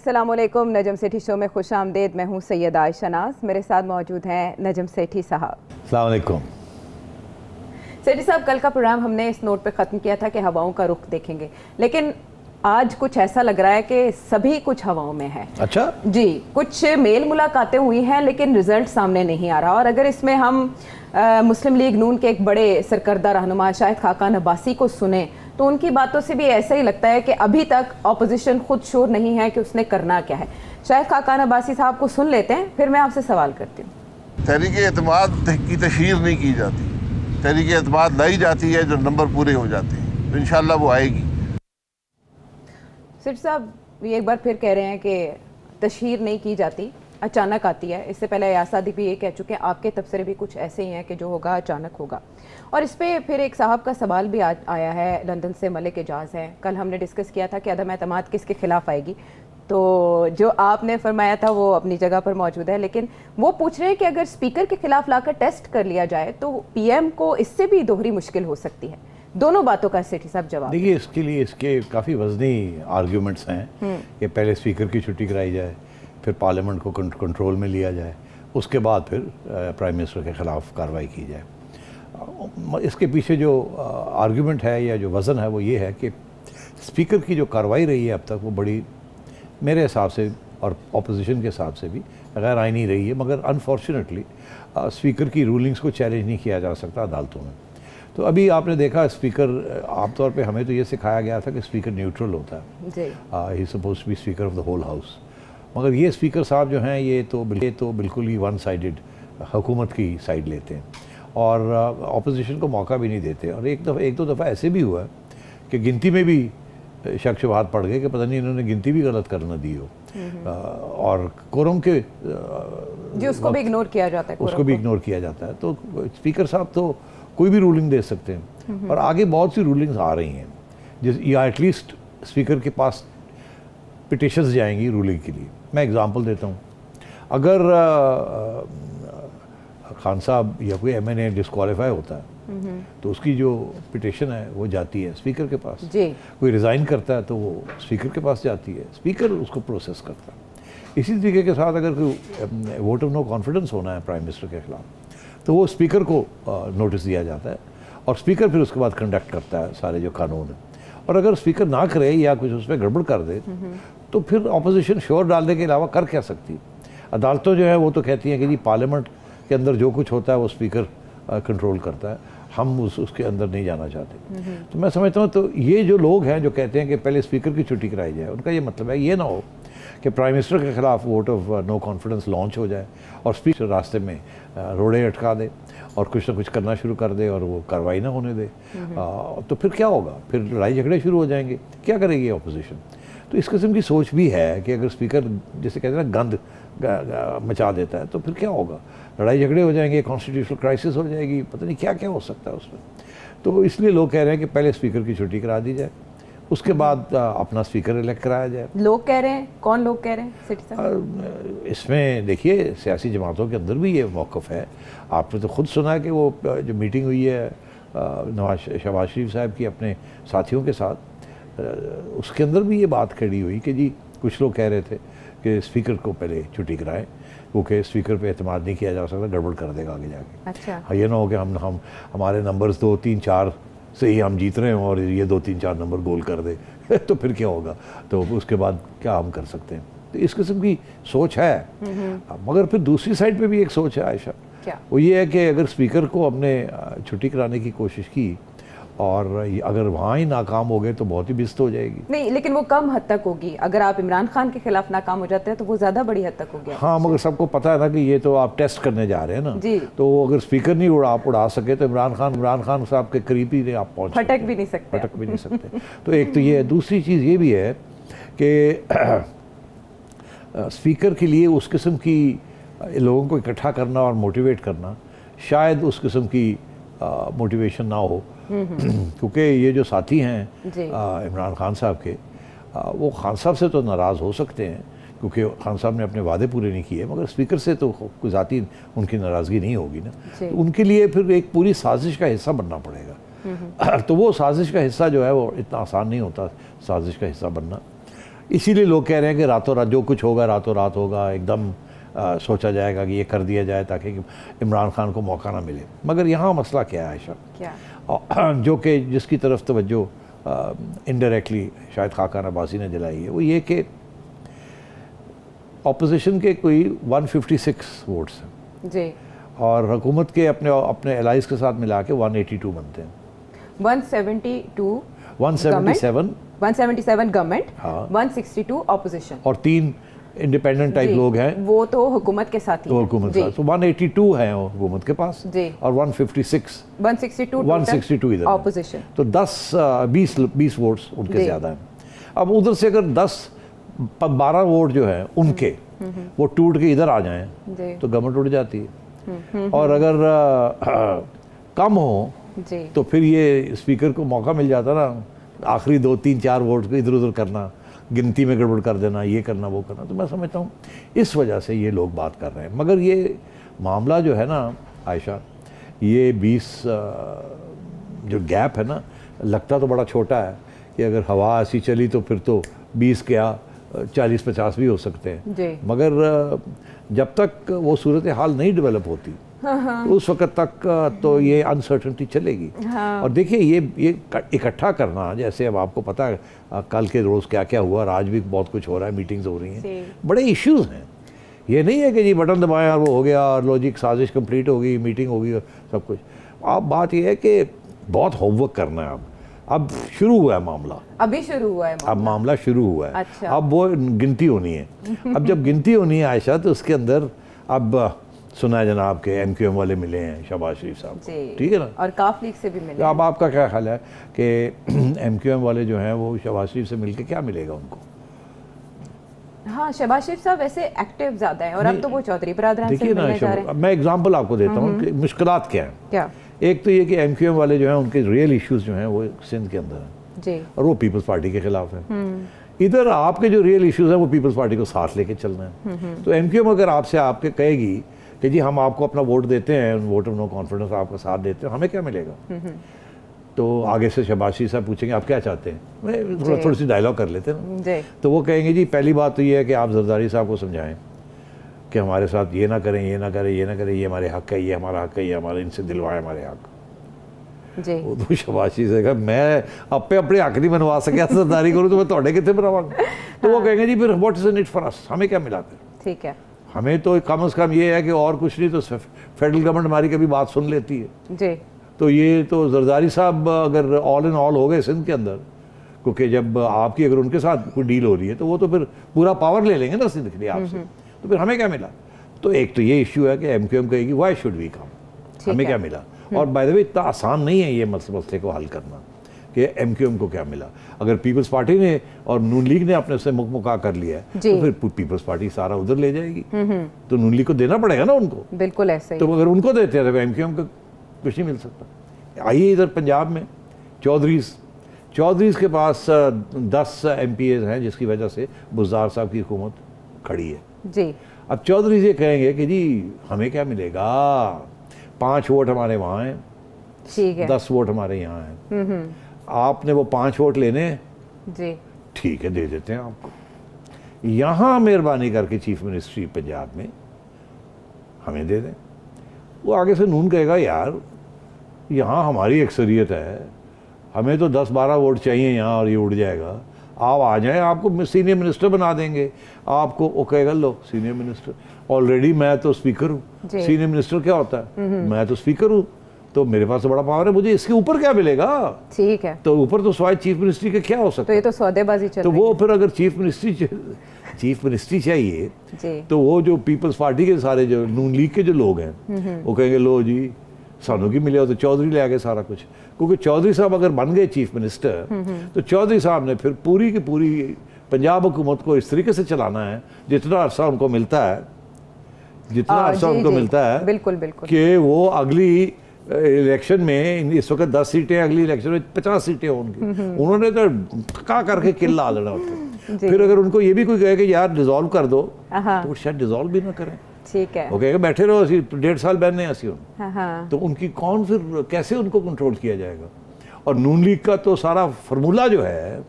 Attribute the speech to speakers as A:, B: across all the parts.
A: अस्सलामुअलैकुम, नजम सेठी शो में खुश आमदेद। मैं हूँ सैयद आयशा नाज, मेरे साथ मौजूद हैं नजम सेठी साहब।
B: अस्सलाम वालेकुम।
A: सेठी साहब, कल का प्रोग्राम हमने इस नोट पे ख़त्म किया था कि हवाओं का रुख देखेंगे, लेकिन आज कुछ ऐसा लग रहा है कि सभी कुछ हवाओं में है।
B: अच्छा
A: जी, कुछ मेल मुलाकातें हुई हैं लेकिन रिजल्ट सामने नहीं आ रहा। और अगर इसमें हम मुस्लिम लीग नून के एक बड़े सरकर्दा रहनुमा शाहिद खाकान अब्बासी को सुने तो उनकी बातों से भी ऐसा ही लगता है कि अभी तक ऑपोजिशन खुद श्योर नहीं है कि उसने करना क्या है। शाहिद खाकान अब्बासी साहब को सुन लेते हैं, फिर मैं आपसे सवाल करती हूँ।
C: तहरीक एतमाद की तशहीर नहीं की जाती, तहरीक एतमाद लाई जाती है जो नंबर पूरे हो जाते हैं, तो इंशाल्लाह वो आएगी।
A: सिर साहब ये एक बार फिर कह रहे हैं कि तशहीर नहीं की जाती, अचानक आती है। इससे पहले यासादी भी ये कह चुके हैं, आपके तबसरे भी कुछ ऐसे ही हैं कि जो होगा अचानक होगा। और इस पर फिर एक साहब का सवाल भी आया है, लंदन से मलिक एजाज़ हैं। कल हमने डिस्कस किया था कि अदम एतमाद किसके खिलाफ आएगी, तो जो आपने फरमाया था वो अपनी जगह पर मौजूद है, लेकिन वो पूछ रहे हैं कि अगर स्पीकर के खिलाफ लाकर टेस्ट कर लिया जाए तो पीएम को इससे भी दोहरी मुश्किल हो सकती है। दोनों बातों का सेठी साहब जवाब
B: देखिए, इसके लिए इसके काफ़ी वजनी आर्ग्यूमेंट्स हैं कि पहले स्पीकर की छुट्टी कराई जाए, फिर पार्लियामेंट को कंट्रोल में लिया जाए, उसके बाद फिर प्राइम मिनिस्टर के ख़िलाफ़ कार्रवाई की जाए। इसके पीछे जो आर्ग्यूमेंट है या जो वज़न है वो ये है कि स्पीकर की जो कार्रवाई रही है अब तक वो बड़ी, मेरे हिसाब से और अपोजिशन के हिसाब से भी गैर आइनी रही है। मगर अनफॉर्चुनेटली स्पीकर की रूलिंग्स को चैलेंज नहीं किया जा सकता अदालतों में। तो अभी आपने देखा स्पीकर, आमतौर पे हमें तो ये सिखाया गया था कि स्पीकर न्यूट्रल होता है, ही suppose to be speaker of the whole house. मगर ये स्पीकर साहब जो हैं ये तो बिल्कुल ही वन साइडेड हुकूमत की साइड लेते हैं और अपोजिशन को मौका भी नहीं देते। और एक दो दफ़ा ऐसे भी हुआ है कि गिनती में भी शक शुबहात पड़ गए कि पता नहीं इन्होंने गिनती भी गलत करना दी हो। और कोरम के
A: जी उसको भी इग्नोर किया जाता है,
B: उसको भी इग्नोर किया जाता है। तो स्पीकर साहब तो कोई भी रूलिंग दे सकते हैं और आगे बहुत सी रूलिंग्स आ रही हैं या एटलीस्ट स्पीकर के पास पिटिशंस जाएंगी रूलिंग के लिए। मैं एग्जांपल देता हूँ, अगर खान साहब या कोई एमएनए डिस्क्वालीफाई होता है तो उसकी जो पिटिशन है वो जाती है स्पीकर के पास। कोई रिज़ाइन करता है तो वो स्पीकर के पास जाती है, स्पीकर उसको प्रोसेस करता है। इसी तरीके के साथ अगर कोई वोट ऑफ नो कॉन्फिडेंस होना है प्राइम मिनिस्टर के खिलाफ तो वो स्पीकर को नोटिस दिया जाता है और स्पीकर फिर उसके बाद कंडक्ट करता है सारे जो कानून है। और अगर स्पीकर ना करे या कुछ उसमें गड़बड़ कर दे तो फिर अपोजिशन शोर डालने के अलावा कर क्या सकती है। अदालतों जो है वो तो कहती हैं कि जी पार्लियामेंट के अंदर जो कुछ होता है वो स्पीकर कंट्रोल करता है, हम उसके अंदर नहीं जाना चाहते। तो मैं समझता हूँ तो ये जो लोग हैं जो कहते हैं कि पहले स्पीकर की छुट्टी कराई जाए, उनका ये मतलब है ये ना हो कि प्राइम मिनिस्टर के खिलाफ vote of no confidence launch हो जाए और स्पीकर रास्ते में रोड़े अटका दे और कुछ ना कुछ करना शुरू कर दे और वो कार्रवाई ना होने दे। तो फिर क्या होगा, फिर लड़ाई झगड़े शुरू हो जाएंगे, क्या करेगी अपोजिशन। तो इस किस्म की सोच भी है कि अगर स्पीकर जैसे कहते हैं ना गंद मचा देता है तो फिर क्या होगा, लड़ाई झगड़े हो जाएंगे, कॉन्स्टिट्यूशनल क्राइसिस हो जाएगी, पता नहीं क्या क्या हो सकता है उसमें। तो इसलिए लोग कह रहे हैं कि पहले स्पीकर की छुट्टी करा दी जाए, उसके बाद अपना स्पीकर इलेक्ट कराया जाए।
A: लोग कह रहे हैं, कौन लोग कह रहे हैं?
B: इसमें देखिए सियासी जमातों के अंदर भी ये मौक़िफ़ है। आपने तो खुद सुना कि वो जो मीटिंग हुई है शहबाज शरीफ साहब की अपने साथियों के साथ, उसके अंदर भी ये बात खड़ी हुई कि जी कुछ लोग कह रहे थे कि स्पीकर को पहले छुट्टी कराएं क्योंकि स्पीकर पे एतमाद नहीं किया जा सकता, गड़बड़ कर देगा आगे जाके।
A: अच्छा।
B: हाँ, ये ना हो कि हम हमारे नंबर्स 2, 3, 4 से ही हम जीत रहे हैं और ये 2, 3, 4 नंबर गोल कर दे तो फिर क्या होगा, तो उसके बाद क्या हम कर सकते हैं। तो इस किस्म की सोच है। मगर फिर दूसरी साइड पे भी एक सोच है आयशा,
A: क्या? वो
B: ये है कि अगर स्पीकर को अपने छुट्टी कराने की कोशिश की और अगर वहाँ ही नाकाम हो गए तो बहुत ही बिस्त हो जाएगी।
A: नहीं, लेकिन वो कम हद तक होगी। अगर आप इमरान खान के खिलाफ नाकाम हो जाते हैं तो वो ज़्यादा बड़ी हद तक होगी।
B: हाँ, मगर सबको पता है ना कि ये तो आप टेस्ट करने जा रहे हैं ना
A: जी।
B: तो अगर स्पीकर नहीं उड़ा सके तो इमरान खान साहब के करीब ही आप पहुँच
A: फटक भी नहीं सकते।
B: तो एक तो ये है। दूसरी चीज़ ये भी है कि स्पीकर के लिए उस किस्म की लोगों को इकट्ठा करना और मोटिवेट करना शायद उस किस्म की मोटिवेशन ना हो क्योंकि ये जो साथी हैं इमरान खान साहब के, वो खान साहब से तो नाराज़ हो सकते हैं क्योंकि खान साहब ने अपने वादे पूरे नहीं किए, मगर स्पीकर से तो कोई ज़ाती उनकी नाराज़गी नहीं होगी ना। तो उनके लिए फिर एक पूरी साजिश का हिस्सा बनना पड़ेगा। तो वो साजिश का हिस्सा जो है वो इतना आसान नहीं होता, साजिश का हिस्सा बनना। इसीलिए लोग कह रहे हैं कि रातों रात जो कुछ होगा रातों रात होगा, एकदम सोचा जाएगा कि ये कर दिया जाए ताकि इमरान खान को मौका ना मिले। मगर यहाँ मसला क्या है आयशा,
A: क्या
B: जो कि जिसकी तरफ तवज्जो इनडायरेक्टली शायद खाकान अब्बासी ने दिलाई है, वो ये कि अपोजिशन के कोई 156 वोट्स हैं
A: जी,
B: और हुकूमत के अपने एलाइज के साथ मिला के 182 बनते हैं।
A: 172
B: 177
A: गवर्नमेंट,
B: हाँ।
A: 162 ऑपोजिशन
B: और 3 इंडिपेंडेंट टाइप लोग हैं,
A: वो तो हुकूमत के साथ ही
B: तो
A: हैं।
B: हुकूमत
A: जी,
B: का तो 182 हैं हुकूमत के पास
A: जी।
B: और 156
A: 162
B: इधर
A: ऑपोजिशन।
B: तो 20 वोट्स उनके
A: जी।
B: ज़्यादा हैं। अब उधर से अगर 12 वोट जो है उनके वो टूट के इधर आ जाएं
A: जी,
B: तो गवर्नमेंट उड़ जाती है। और अगर कम हो
A: जी,
B: तो फिर ये स्पीकर को मौका मिल जाता ना आखिरी 2 3 4 वोट को इधर उधर करना, गिनती में गड़बड़ कर देना, ये करना वो करना। तो मैं समझता हूँ इस वजह से ये लोग बात कर रहे हैं। मगर ये मामला जो है ना आयशा, ये 20 जो गैप है ना, लगता तो बड़ा छोटा है कि अगर हवा ऐसी चली तो फिर तो 20 क्या 40-50 भी हो सकते हैं।
A: जी।
B: मगर जब तक वो सूरत हाल नहीं डेवलप होती तो उस वक्त तक तो ये अनसर्टनिटी चलेगी।
A: हाँ।
B: और देखिए ये इकट्ठा करना, जैसे अब आपको पता है कल के रोज़ क्या क्या हुआ, और आज भी बहुत कुछ हो रहा है, मीटिंग्स हो रही हैं, बड़े इश्यूज हैं। ये नहीं है कि जी बटन दबाया और वो हो गया और लॉजिक साजिश कंप्लीट हो गई, मीटिंग हो गई और सब कुछ। अब बात ये है कि बहुत होमवर्क करना है। अब शुरू हुआ है मामला,
A: अभी शुरू हुआ है
B: अब मामला शुरू हुआ है।
A: अच्छा।
B: अब वो गिनती होनी है। अब जब गिनती होनी है आयशा, तो उसके अंदर अब सुना है जनाब के MQM वाले मिले हैं शहबाज शरीफ साहब को,
A: जी,
B: ठीक है ना,
A: और काफ लीग से भी मिले।
B: अब आपका क्या ख्याल है कि MQM वाले जो हैं वो शहबाज शरीफ से मिलके क्या मिलेगा उनको?
A: हाँ, शहबाज शरीफ साहब वैसे एक्टिव ज्यादा है और अब तो वो चौधरी बरादरान से
B: देखिए ना,
A: मिलने जा रहे हैं।
B: मैं एग्जांपल आपको देता हूँ कि मुश्किलात क्या हैं।
A: क्या?
B: एक तो ये कि MQM वाले जो हैं उनके रियल इश्यूज जो हैं वो सिंध के अंदर हैं
A: जी,
B: और वो पीपल्स पार्टी के खिलाफ हैं। इधर आपके जो रियल इश्यूज हैं वो पीपल्स पार्टी को साथ लेके चलना है। तो MQM अगर आपसे आपके कहेगी कि जी हम आपको अपना वोट देते हैं, वोट ऑफ नो कॉन्फिडेंस आपका साथ देते हैं, हमें क्या मिलेगा? तो आगे से शहबाज शरीफ साहब पूछेंगे आप क्या चाहते हैं, मैं थोड़ी सी डायलॉग कर लेते हैं ना।
A: जी,
B: तो वो कहेंगे जी पहली बात तो ये है कि आप जरदारी साहब को समझाएं कि हमारे साथ ये ना करें, ये ना करें, ये ना करें, ये हमारे हक है, ये हमारा हक है, ये हमारे इनसे दिलवाए हमारे हक।
A: जी,
B: वो तो शहबाज शरीफ से कहा मैं अपने हक नहीं बनवा सकिया सरदारी करूँ तो मैं थोड़े कितने बनावांगा। तो वो कहेंगे जी फिर what is in it for us, हमें क्या मिला फिर?
A: ठीक है।
B: हमें तो कम से कम ये है कि और कुछ नहीं तो फेडरल गवर्नमेंट हमारी कभी बात सुन लेती है।
A: जी,
B: तो ये तो जरदारी साहब अगर ऑल इन ऑल हो गए सिंध के अंदर, क्योंकि जब आपकी अगर उनके साथ कोई डील हो रही है तो वो तो फिर पूरा पावर ले लेंगे ना सिंध के लिए आपसे, तो फिर हमें क्या मिला? तो एक तो ये इश्यू है कि MQM कहेगी वाई शुड वी कम, हमें क्या मिला? और बाय द वे इतना आसान नहीं है ये मसले को हल करना कि MQM को क्या मिला। अगर पीपल्स पार्टी ने और नून लीग ने अपने से मुकमुका कर लिया है तो फिर पीपल्स पार्टी सारा उधर ले जाएगी, तो नून लीग को देना पड़ेगा ना उनको।
A: बिल्कुल ऐसे ही।
B: तो अगर उनको देते हैं तो MQM को कुछ नहीं मिल सकता। आइए इधर पंजाब में चौधरीज के पास 10 MPs हैं जिसकी वजह से बुज़दार साहब की हुकूमत खड़ी है।
A: जी,
B: अब चौधरी ये कहेंगे कि जी हमें क्या मिलेगा, 5 वोट हमारे वहाँ हैं,
A: ठीक है।
B: 10 वोट हमारे यहाँ हैं, आपने वो 5 वोट लेने,
A: जी,
B: ठीक है दे देते हैं आपको। यहाँ मेहरबानी करके चीफ मिनिस्ट्री पंजाब में हमें दे दें। वो आगे से नून कहेगा यार यहाँ हमारी अक्सरियत है, हमें तो 10-12 वोट चाहिए यहाँ और ये उड़ जाएगा, आप आ जाएं, आपको सीनियर मिनिस्टर बना देंगे। आपको वो कहेगा लो सीनियर मिनिस्टर, ऑलरेडी मैं तो स्पीकर हूँ, सीनियर मिनिस्टर क्या होता है, मैं तो स्पीकर हूँ, तो मेरे पास तो बड़ा पावर है, मुझे इसके ऊपर क्या मिलेगा?
A: ठीक है।
B: तो ऊपर तो स्वाय चीफ मिनिस्ट्री के क्या हो सकता
A: तो
B: है?
A: ये तो सौदेबाजी चल
B: तो
A: रही
B: वो फिर अगर चीफ मिनिस्ट्री चाहिए
A: जी,
B: तो वो जो पीपल्स पार्टी के सारे जो नून लीग के जो लोग हैं वो कहेंगे लो जी सानू की मिले, तो चौधरी ले आगे सारा कुछ। क्योंकि चौधरी साहब अगर बन गए चीफ मिनिस्टर तो चौधरी साहब ने फिर पूरी की पूरी पंजाब हुकूमत को इस तरीके से चलाना है जितना अरसा उनको मिलता है, उनको मिलता है,
A: बिल्कुल बिल्कुल,
B: कि वो अगली इलेक्शन में, इस वक्त 10 सीटें, अगली इलेक्शन में 50 सीटें होंगी। उन्होंने तो का करके किल ला देना होता। फिर अगर उनको ये भी कोई कहे कि यार डिजोल्व कर दो तो शायद डिजोल्व भी ना करें।
A: ठीक है।
B: वो कहेगा बैठे रहो, 1.5 साल बैठने ऐसी
A: हाँ,
B: तो उनकी कौन फिर कैसे उनको कंट्रोल किया जाएगा? और नून लीग का तो सारा फार्मूला जो है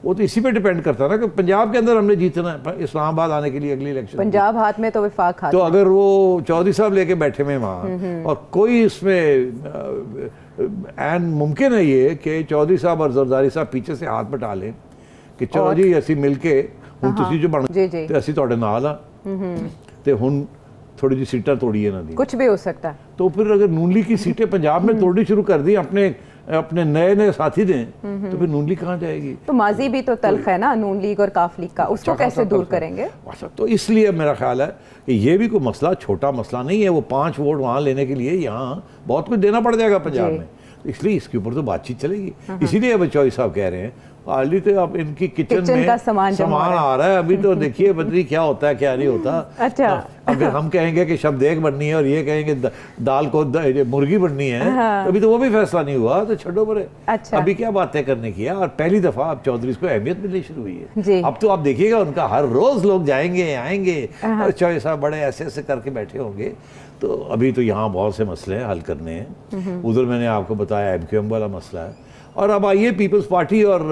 B: वो तो इसी पे डिपेंड करता है ना कि पंजाब के अंदर हमने जीतना है इस्लामाबाद आने के लिए अगली इलेक्शन।
A: पंजाब हाथ में तो विफाक हाथ
B: तो
A: में।
B: अगर वो चौधरी साहब लेके बैठे हुए वहाँ और कोई इसमें एन मुमकिन है ये कि चौधरी साहब और जरदारी साहब पीछे से हाथ बटा लें कि चलो जी असी मिल के ਹੁਣ ਤੁਸੀਂ ਜੋ ਬਣ
A: जी जी
B: ਤੇ ਅਸੀਂ ਤੁਹਾਡੇ ਨਾਲ ਆ ਤੇ ਹੁਣ थोड़ी जी सीटें तोड़िए ना दी।
A: कुछ भी हो सकता है।
B: तो फिर अगर नून लीग की सीटें पंजाब में तोड़नी शुरू कर दी अपने अपने नए नए साथी दें तो फिर नून लीग कहाँ जाएगी?
A: तो माजी भी तो तल्ख है ना नून लीग और काफ लीग का, उसको कैसे दूर करेंगे?
B: अच्छा, तो इसलिए मेरा ख्याल है कि ये भी कोई मसला छोटा मसला नहीं है। वो 5 वोट वहाँ लेने के लिए यहाँ बहुत कुछ देना पड़ जाएगा पंजाब में, इसलिए इसके ऊपर तो बातचीत चलेगी। इसीलिए अब चौधरी साहब कह रहे हैं ऑलरेडी तो अब इनकी किचन में
A: का सामान
B: आ रहा है। अभी तो देखिए बदली क्या होता है क्या नहीं होता।
A: अच्छा,
B: अगर हम कहेंगे कि शब्द एक बननी है और ये कहेंगे दाल को मुर्गी बननी है, तो अभी तो वो भी फैसला नहीं हुआ, तो छोड़ो बड़े।
A: अच्छा,
B: अभी क्या बातें करने की है। और पहली दफा अब चौधरी को अहमियत मिलनी शुरू हुई
A: जी।
B: है। अब तो आप देखिएगा उनका हर रोज लोग जाएंगे आएंगे और चौधरी साहब बड़े ऐसे ऐसे करके बैठे होंगे। तो अभी तो यहाँ बहुत से मसले हैं हल करने हैं। उधर मैंने आपको बताया एमक्यूएम वाला मसला है। और अब आइए पीपल्स पार्टी और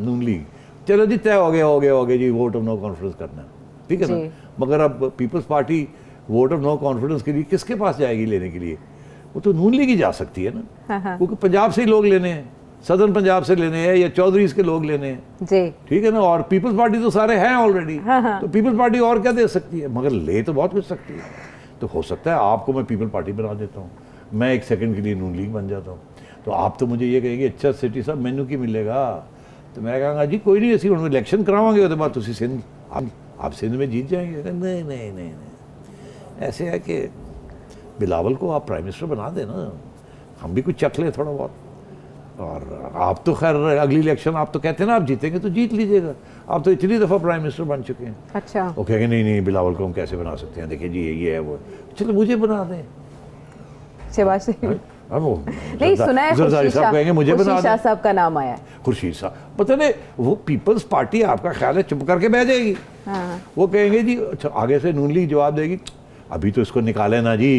B: नून लीग, चलो जी तय हो गया जी वोट ऑफ नो कॉन्फिडेंस करना है, ठीक है ना। मगर अब People's Party vote of no confidence के लिए किसके पास जाएगी लेने के लिए? वो तो नून लीग ही जा सकती है ना, क्योंकि पंजाब से ही लोग लेने हैं, सदर्न पंजाब से लेने हैं या चौधरीज के लोग लेने हैं जी, ठीक है ना। और पीपल्स पार्टी तो सारे हैं ऑलरेडी, तो पीपल्स पार्टी और क्या दे सकती है? मगर ले तो बहुत कुछ सकती है। तो हो सकता है आपको मैं पीपल पार्टी बना देता हूँ, मैं 1 सेकंड के लिए नून लीग बन जाता हूँ। तो आप तो मुझे ये कहेंगे अच्छा सिटी साहब मैनू की मिलेगा, तो मैं कहूँगा जी कोई नहीं असी हम इलेक्शन करावांगे उसके बाद तुम सिंध आप सिंध में जीत जाएंगे। नहीं नहीं नहीं नहीं, ऐसे है कि बिलावल को आप प्राइम मिनिस्टर बना देना, हम भी कुछ चख लें थोड़ा बहुत। और आप तो खैर अगली इलेक्शन आप तो कहते हैं ना आप जीतेंगे तो जीत लीजिएगा, आप तो इतनी दफ़ा प्राइम मिनिस्टर बन चुके हैं।
A: अच्छा,
B: वो कहेंगे नहीं नहीं बिलावल को हम कैसे बना सकते हैं, देखिए जी ये है वो, चलो मुझे बना दें।
A: शहबाज शरीफ
B: नहीं सुना है, खुर्शीद साहब कहेंगे मुझे बना दें,
A: साहब का नाम आया,
B: खुर्शीद साहब। पता नहीं वो पीपल्स पार्टी आपका ख्याल है चुप करके बह जाएगी। वो कहेंगे जी अच्छा, आगे से नून लीग जवाब देगी अभी तो इसको निकाले ना जी,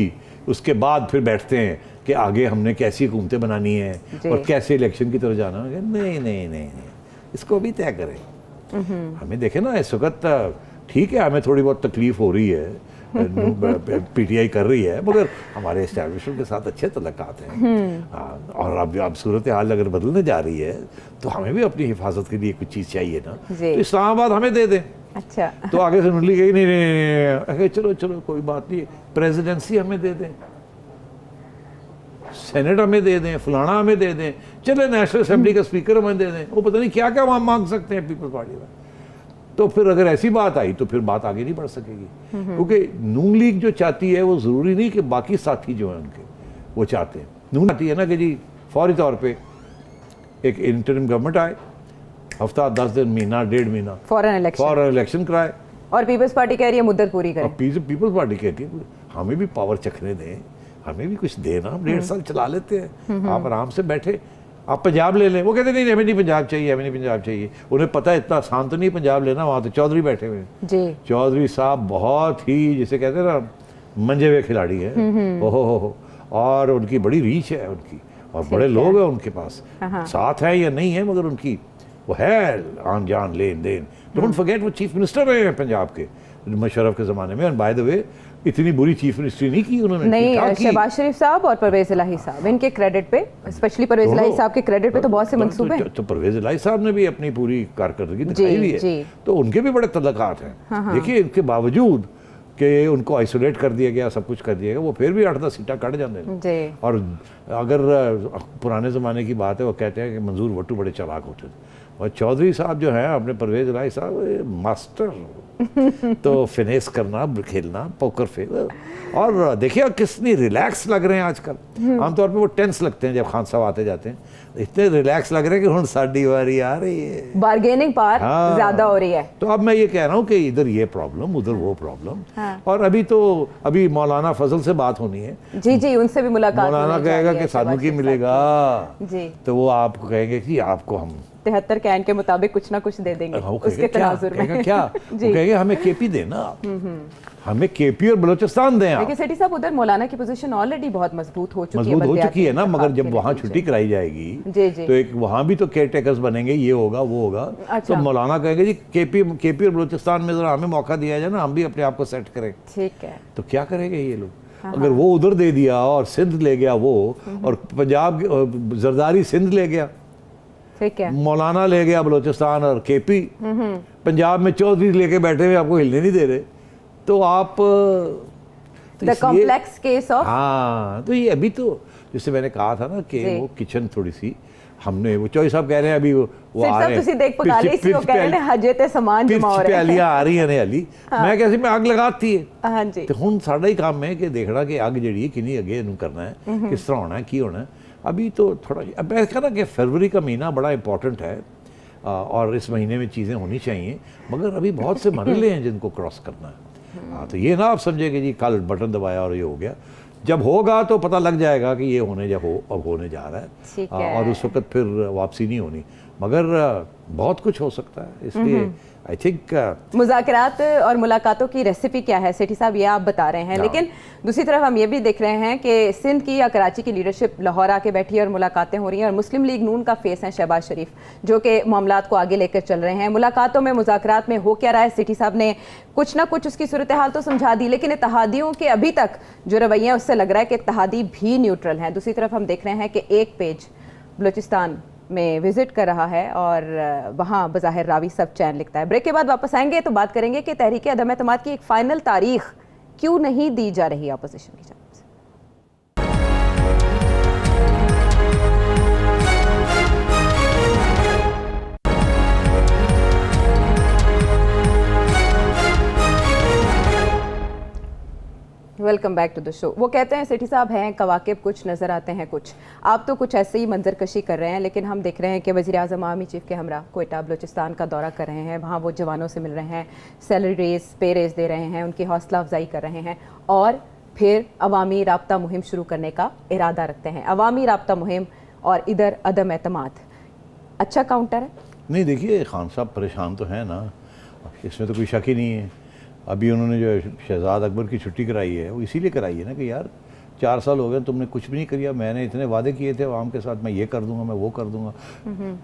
B: उसके बाद फिर बैठते हैं कि आगे हमने कैसी हुकूमतें बनानी है और कैसे इलेक्शन की तरफ जाना है। नहीं नहीं नहीं इसको भी तय करें। हमें देखे ना इस वक्त ठीक है हमें थोड़ी बहुत तकलीफ हो रही है, पीटीआई कर रही है, मगर हमारे एस्टैब्लिशमेंट के साथ अच्छे तल्लुकात हैं। और अब सूरत हाल अगर बदलने जा रही है तो हमें भी अपनी हिफाजत के लिए कुछ चीज़ चाहिए ना, तो इस्लामाबाद हमें दे दें।
A: अच्छा,
B: तो आगे से नून लीग कही नहीं चलो चलो कोई बात नहीं, प्रेसिडेंसी हमें दे दें, सेनेट हमें दे दें, फलाना हमें दे दें, चले नेशनल असेंबली का स्पीकर हमें दे दें। वो पता नहीं क्या क्या वहाँ मांग सकते हैं पीपल्स पार्टी में। तो फिर अगर ऐसी बात आई तो फिर बात आगे नहीं बढ़ सकेगी, क्योंकि नून लीग जो चाहती है वो ज़रूरी नहीं कि बाकी साथी जो हैं उनके वो चाहते हैं। नून चाहती है ना कि जी फौरी तौर पर एक इंटरिम गवर्नमेंट आए, हफ्ता 10 दिन महीना 1.5 महीना फॉरन इलेक्शन कराए,
A: और पीपल्स पार्टी कह रही है मुद्दत पूरी करें।
B: पीपल्स पार्टी कहती है हमें भी पावर चखने दें, हमें भी कुछ देना, हम 1.5 साल चला लेते हैं, आप आराम से बैठे आप पंजाब ले लें। वो कहते नहीं हमें नहीं पंजाब चाहिए, हमें नहीं पंजाब चाहिए। उन्हें पता है इतना आसान तो नहीं पंजाब लेना, वहाँ तो चौधरी बैठे हुए हैं जी। चौधरी साहब बहुत ही जिसे कहते हैं ना मंजे हुए खिलाड़ी है, ओहो, और उनकी बड़ी रीच है उनकी, और बड़े लोग हैं उनके पास, साथ है या नहीं है मगर उनकी वो है आन जान लेन देन। डोंट फॉरगेट वो चीफ मिनिस्टर रहे हैं पंजाब के मुशर्रफ के ज़माने में, और बाय द वे इतनी बुरी चीफ मिनिस्ट्री नहीं की उन्होंने।
A: नहीं, शहबाज शरीफ साहब और परवेज़ इलाही साहब इनके क्रेडिट पे, स्पेशली परवेज़ इलाही साहब के क्रेडिट पे तो बहुत से मंसूबे हैं।
B: तो परवेज़ इलाही साहब ने भी अपनी पूरी कारकर्दगी दिखाई हुई है, तो उनके भी बड़े तल्लुकात हैं। देखिए इनके बावजूद कि उनको आइसोलेट कर दिया गया, सब कुछ कर दिया गया, वो फिर भी 8-10 सीटें कट जाते हैं। और अगर पुराने ज़माने की बात है वो कहते हैं कि मंजूर भट्टू बड़े चालाक होते थे, और चौधरी साहब जो हैं अपने परवेज़ इलाही साहब मास्टर तो फिनेस करना, खेलना, पोकर फेल। और देखिए कितनी रिलैक्स लग रहे हैं आजकल। आमतौर पे वो टेंस लगते हैं जब खान साहब आते जाते हैं, इतने रिलैक्स लग रहे हैं कि हुण साडी वारी आ रही है,
A: बार्गेनिंग पावर ज्यादा हो रही है।
B: तो अब मैं ये कह रहा हूँ कि इधर ये प्रॉब्लम उधर वो प्रॉब्लम। और अभी मौलाना फजल से बात होनी है
A: जी, उनसे भी मुलाकात।
B: मौलाना कहेगा कि सानू की मिलेगा जी, तो वो आपको कहेंगे कि आपको हम
A: 73 के आइन के मुताबिक कुछ ना कुछ दे देंगे उसके तनाजुर में।
B: क्या वो कहेंगे हमें केपी देना, हमें केपी और बलोचिस्तान दें आप।
A: लेकिन सेठी साहब उधर मौलाना की पोजीशन ऑलरेडी बहुत मजबूत हो चुकी
B: है ना, मगर जब वहाँ छुट्टी कराई जाएगी तो एक वहाँ भी तो केयर टेकर्स बनेंगे, ये होगा वो होगा। तो मौलाना कहेंगे जी केपी और बलोचिस्तान में जरा हमें मौका दिया जाए ना, हम भी अपने आप को सेट करें।
A: ठीक है,
B: तो क्या करेंगे ये लोग? अगर वो उधर दे दिया और सिंध ले गया वो, और पंजाब जरदारी सिंध ले गया,
A: ठीक है,
B: मौलाना ले गया बलोचिस्तान और केपी, पंजाब में चौधरी लेके बैठे हुए आपको हिलने नहीं दे रहे, तो आप
A: द कॉम्प्लेक्स केस ऑफ।
B: हाँ, तो ये अभी तो जैसे मैंने कहा था ना कि वो किचन थोड़ी सी हमने, वो चौधरी साहब कह रहे हैं अभी वो आ रहे हैं,
A: देख पका ले इसी को कह रहे हैं हजे ते समान जमा हो रहे हैं,
B: आ रही है ने हली मैं कैसे मैं आग लगाती है।
A: हाँ जी,
B: तो हुण साडा ही काम है कि देखना कि अग जी किन्नी अगे इनू करना है, किस तरह होना है, की होना है। अभी तो थोड़ा अब मैं कहना कि फरवरी का महीना बड़ा इंपॉर्टेंट है और इस महीने में चीज़ें होनी चाहिए, मगर अभी बहुत से मरहले हैं जिनको क्रॉस करना है। हाँ, तो ये ना आप समझे कि जी कल बटन दबाया और ये हो गया, जब होगा तो पता लग जाएगा कि ये होने जा रहा है, और उस वक्त फिर वापसी नहीं होनी, मगर बहुत कुछ हो सकता है। इसलिए आई थिंक
A: मुज़ाकरात और मुलाकातों की रेसिपी क्या है सेठी साहब, ये आप बता रहे हैं, लेकिन दूसरी तरफ हम ये भी देख रहे हैं कि सिंध की या कराची की लीडरशिप लाहौर आके बैठी है और मुलाकातें हो रही हैं, और मुस्लिम लीग नून का फेस है शहबाज शरीफ, जो कि मामलात को आगे लेकर चल रहे हैं। मुलाकातों में मुज़ाकरात में हो क्या रहा है, सेठी साहब ने कुछ ना कुछ उसकी सूरत हाल तो समझा दी, लेकिन इत्तेहादियों के अभी तक जो रवैया है उससे लग रहा है कि इत्तेहादी भी न्यूट्रल हैं। दूसरी तरफ हम देख रहे हैं कि एक पेज बलूचिस्तान में विजिट कर रहा है और वहाँ बज़ाहिर रावी सब चैन लिखता है। ब्रेक के बाद वापस आएंगे तो बात करेंगे कि तहरीक अदम एतमाद की एक फाइनल तारीख क्यों नहीं दी जा रही अपोजिशन की जानिब से। Welcome back to the show. वो कहते हैं सेठी साहब हैं कवाकिब कुछ नज़र आते हैं कुछ, आप तो कुछ ऐसे ही मंजरकशी कर रहे हैं, लेकिन हम देख रहे हैं कि वज़ीर आज़म आर्मी चीफ के हमरा कोयटा बलूचिस्तान का दौरा कर रहे हैं, वहाँ वो जवानों से मिल रहे हैं, सैलरी रेस पे रेस दे रहे हैं, उनकी हौसला अफजाई कर रहे हैं, और फिर अवामी राब्ता मुहिम शुरू करने का इरादा रखते हैं। अवामी राब्ता मुहिम और इधर अदम एतमाद, अच्छा काउंटर है?
B: नहीं, देखिए खान साहब परेशान तो हैं ना, इसमें तो कोई शक ही नहीं है। अभी उन्होंने जो शहजाद अकबर की छुट्टी कराई है वो इसीलिए कराई है ना कि यार 4 साल हो गए तुमने कुछ भी नहीं किया, मैंने इतने वादे किए थे आवाम के साथ, मैं ये कर दूंगा, मैं वो कर दूंगा,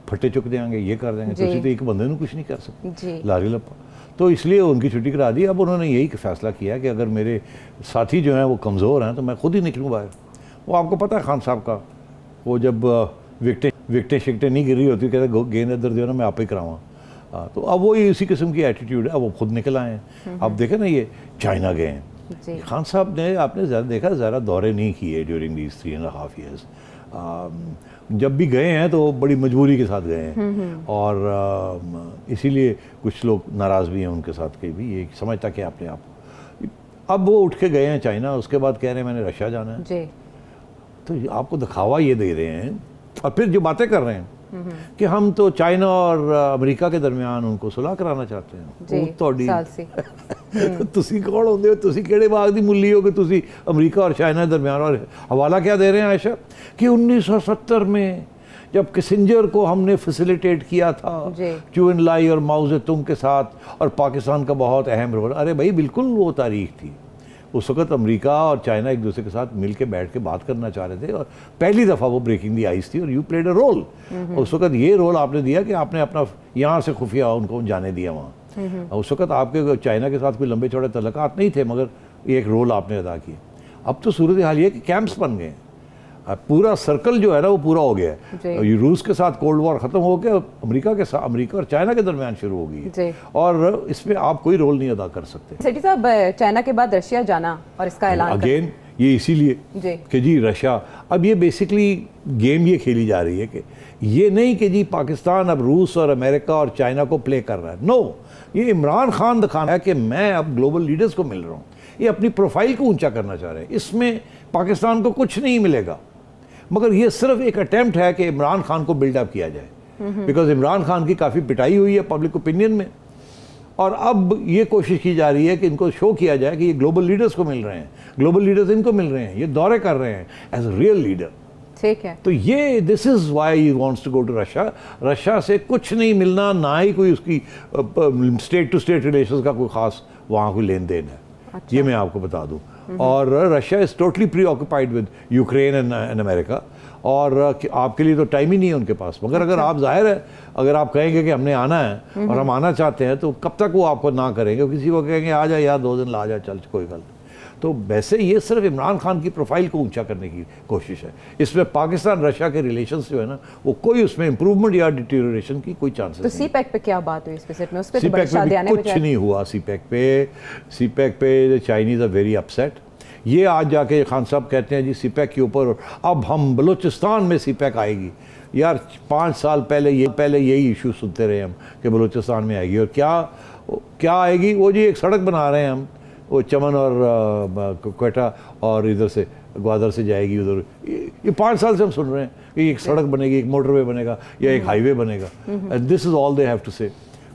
B: फट्टे चुक देंगे, ये कर देंगे, तो तो एक बंदे ने कुछ नहीं कर सकते लारी लपा, तो इसलिए उनकी छुट्टी करा दी। अब उन्होंने यही फैसला किया कि अगर मेरे साथी जो हैं वो कमज़ोर हैं तो मैं खुद ही निकलूँ बाहर। वो आपको पता है खान साहब का, वो जब विकटें शिकटें नहीं गिर रही होती, कहते गेंद इधर दो ना मैं आप ही कराऊँ। तो अब वो इसी किस्म की एटीट्यूड है, अब वो खुद निकल आए हैं। अब देखें ना, ये चाइना गए हैं खान साहब ने, आपने ज़्यादा देखा ज़्यादा दौरे नहीं किए ड्यूरिंग दीज 3.5 ईयर्स। जब भी गए हैं तो बड़ी मजबूरी के साथ गए हैं, और इसीलिए कुछ लोग नाराज़ भी हैं उनके साथ के भी, ये समझता कि आपने आप। अब वो उठ के गए हैं चाइना, उसके बाद कह रहे हैं मैंने रशिया जाना है, तो आपको दिखावा ये दे रहे हैं, और फिर जो बातें कर रहे हैं कि हम तो चाइना और अमेरिका के दरमियान उनको सुलह कराना चाहते हैं। तुसी कौन होंगे हो, तुसी केड़े बाग दी मुल्ली हो कि तुसी अमेरिका और चाइना के दरमियान। और हवाला क्या दे रहे हैं आयशा कि 1970 में जब किसिंजर को हमने फैसिलिटेट किया था चू एन लाई और माओ ज़ेतुंग के साथ, और पाकिस्तान का बहुत अहम रोल। अरे भाई बिल्कुल वो तारीख थी, उस वक्त अमेरिका और चाइना एक दूसरे के साथ मिल के बैठ के बात करना चाह रहे थे, और पहली दफ़ा वो ब्रेकिंग दी आइस थी, और यू प्लेड अ रोल। उस वक्त ये रोल आपने दिया कि आपने अपना यहाँ से खुफिया उनको जाने दिया वहाँ। उस वक्त आपके चाइना के साथ कोई लंबे चौड़े तल्लुकात नहीं थे, मगर एक रोल आपने अदा किया। अब तो सूरत हाल ये कि कैंप्स बन गए, पूरा सर्कल जो है ना वो पूरा हो गया है। रूस के साथ कोल्ड वॉर ख़त्म हो गया, अमेरिका और चाइना के दरमियान शुरू हो गई, और इसमें आप कोई रोल नहीं अदा कर सकते।
A: सेठी साहब, चाइना के बाद रशिया जाना और इसका ऐलान
B: अगेन ये इसीलिए कि जी रशिया, अब ये बेसिकली गेम ये खेली जा रही है कि ये नहीं कि जी पाकिस्तान अब रूस और अमेरिका और चाइना को प्ले कर रहा है, नो, ये इमरान खान दिखाना है कि मैं अब ग्लोबल लीडर्स को मिल रहा हूँ, ये अपनी प्रोफाइल को ऊंचा करना चाह रहे हैं। इसमें पाकिस्तान को कुछ नहीं मिलेगा, मगर ये सिर्फ एक अटेम्प्ट है कि इमरान खान को बिल्डअप किया जाए, बिकॉज इमरान खान की काफ़ी पिटाई हुई है पब्लिक ओपिनियन में, और अब ये कोशिश की जा रही है कि इनको शो किया जाए कि ये ग्लोबल लीडर्स को मिल रहे हैं, ग्लोबल लीडर्स इनको मिल रहे हैं, ये दौरे कर रहे हैं एज अ रियल लीडर।
A: ठीक है।
B: तो ये this is why he wants to go to Russia. Russia से कुछ नहीं मिलना, ना ही कोई उसकी स्टेट टू स्टेट रिलेशंस का कोई खास वहाँ कोई लेन देन है।
A: अच्छा।
B: ये मैं आपको बता दूं। और Russia is totally pre occupied with Ukraine and America, और आपके लिए तो टाइम ही नहीं है उनके पास। मगर अगर आप, जाहिर है, अगर आप कहेंगे कि हमने आना है और हम आना चाहते हैं, तो कब तक वो आपको ना करेंगे? किसी को कहेंगे आ जा यार 2 दिन ला जा, चल कोई गल। तो वैसे ये सिर्फ इमरान खान की प्रोफाइल को ऊंचा करने की कोशिश है। इसमें पाकिस्तान रशिया के रिलेशंस जो है ना, वो कोई उसमें इंप्रूवमेंट या डिटीरियोरेशन की कोई चांसेस
A: तो
B: नहीं।
A: सीपैक पे क्या बात हुई इस विजिट में? उस पे तो
B: सीपैक
A: बड़ी
B: पे
A: शादी आने
B: कुछ नहीं हुआ। सीपैक पे चाइनीज आर वेरी अपसेट। ये आज जाके खान साहब कहते हैं जी सीपैक के ऊपर अब हम बलूचिस्तान में सीपैक आएगी। यार 5 साल पहले यही इशू सुनते रहे हम कि बलूचिस्तान में आएगी, और क्या आएगी? वो जी एक सड़क बना रहे हैं हम, वो चमन और क्वेटा और इधर से ग्वादर से जाएगी उधर। ये 5 साल से हम सुन रहे हैं कि एक सड़क बनेगी, एक मोटरवे बनेगा या एक हाईवे बनेगा। And this is all they have to say.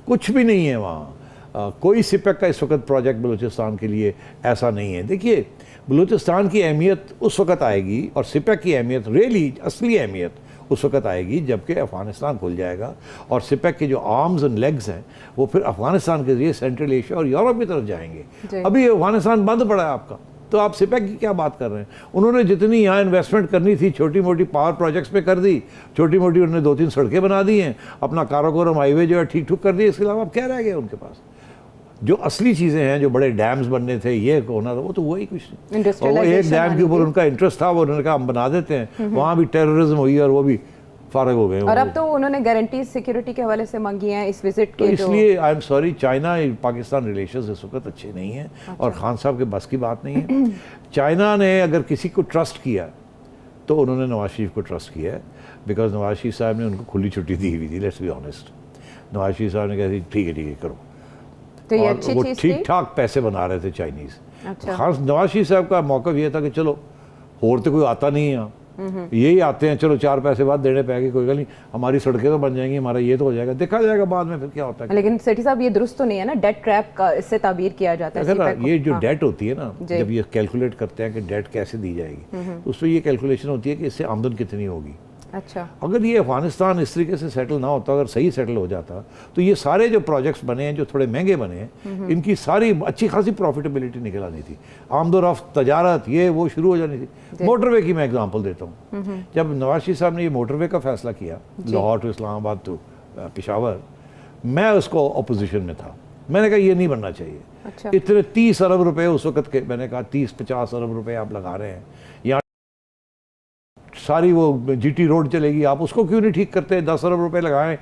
B: कुछ भी नहीं है वहाँ। कोई सिपैक का इस वक्त प्रोजेक्ट बलूचिस्तान के लिए ऐसा नहीं है। देखिए, बलूचिस्तान की अहमियत उस वक्त आएगी, और सिपैक की अहमियत, रियली असली अहमियत उस वक्त आएगी जबकि अफ़गानिस्तान खुल जाएगा, और सिपैक के जो आर्म्स एंड लेग्स हैं वो फिर अफ़गानिस्तान के जरिए सेंट्रल एशिया और यूरोप की तरफ जाएंगे। अभी अफ़गानिस्तान बंद पड़ा है आपका, तो आप सिपैक की क्या बात कर रहे हैं? उन्होंने जितनी यहाँ इन्वेस्टमेंट करनी थी छोटी मोटी पावर प्रोजेक्ट्स पे कर दी, छोटी मोटी उन्होंने 2-3 सड़कें बना दी हैं, अपना काराकोरम हाईवे जो है ठीक ठुक कर दिया। इसके अलावा अब क्या रह गया उनके पास? जो असली चीज़ें हैं, जो बड़े डैम्स बनने थे, ये होना था, वो तो हुआ ही कुछ नहीं। और वो एक डैम के ऊपर उनका इंटरेस्ट था, वो उन्होंने कहा हम बना देते हैं, वहाँ भी टेररिज्म हुई और वो भी फारग हो गए।
A: और अब तो उन्होंने गारंटीज सिक्योरिटी के हवाले से मांगी हैं इस विजिट के।
B: तो इसलिए I am sorry, China Pakistan relations इस वक्त अच्छे नहीं हैं।
A: अच्छा।
B: और खान साहब के बस की बात नहीं है। चाइना ने अगर किसी को ट्रस्ट किया तो उन्होंने नवाज शरीफ को ट्रस्ट किया है, बिकॉज नवाज शरीफ साहब ने उनको खुली छुट्टी दी हुई थी। Let's be honest, Nawaz Sharif साहब ने कहा ठीक है करो।
A: तो ये
B: और
A: अच्छी
B: वो
A: चीज़
B: ठीक ठाक पैसे बना रहे थे चाइनीज़।
A: अच्छा।
B: खास नवाज शरीफ साहब का मौक़िफ़ ये था कि चलो और तो कोई आता नहीं है यहाँ, यही आते हैं, चलो 4 पैसे बाद देने पाएंगे, कोई गल नहीं, हमारी सड़कें तो बन जाएंगी, हमारा ये तो हो जाएगा, देखा जाएगा बाद में फिर क्या होता है।
A: लेकिन सेठी साहब ये दुरुस्त तो नहीं है ना, डेट ट्रैप का इससे ताबीर किया जाता है सीपैक को।
B: ये जो डेट होती है ना, जब ये कैलकुलेट करते हैं कि डेट कैसे दी जाएगी, उसमें ये कैलकुलेशन होती है कि इससे आमदन कितनी होगी।
A: अच्छा।
B: अगर ये अफगानिस्तान इस तरीके से सेटल ना होता, अगर सही सेटल हो जाता, तो ये सारे जो प्रोजेक्ट्स बने हैं, जो थोड़े महंगे बने हैं, इनकी सारी अच्छी खासी प्रॉफिटेबिलिटी निकल आनी थी। आमदोरफ्त, तजारत, ये वो शुरू हो जानी थी। मोटरवे की मैं एग्जांपल देता हूँ। जब नवाज शरीफ साहब ने ये मोटरवे का फैसला किया, लाहौर टू इस्लामाबाद टू पेशावर, मैं उसको अपोजिशन में था। मैंने कहा ये नहीं बनना चाहिए।
A: अच्छा।
B: इतने 30 अरब रुपए उस वक्त के, मैंने कहा 30-50 अरब रुपए आप लगा रहे हैं, यहाँ सारी वो जीटी रोड चलेगी, आप उसको क्यों नहीं ठीक करते? 10 अरब रुपए लगाएं,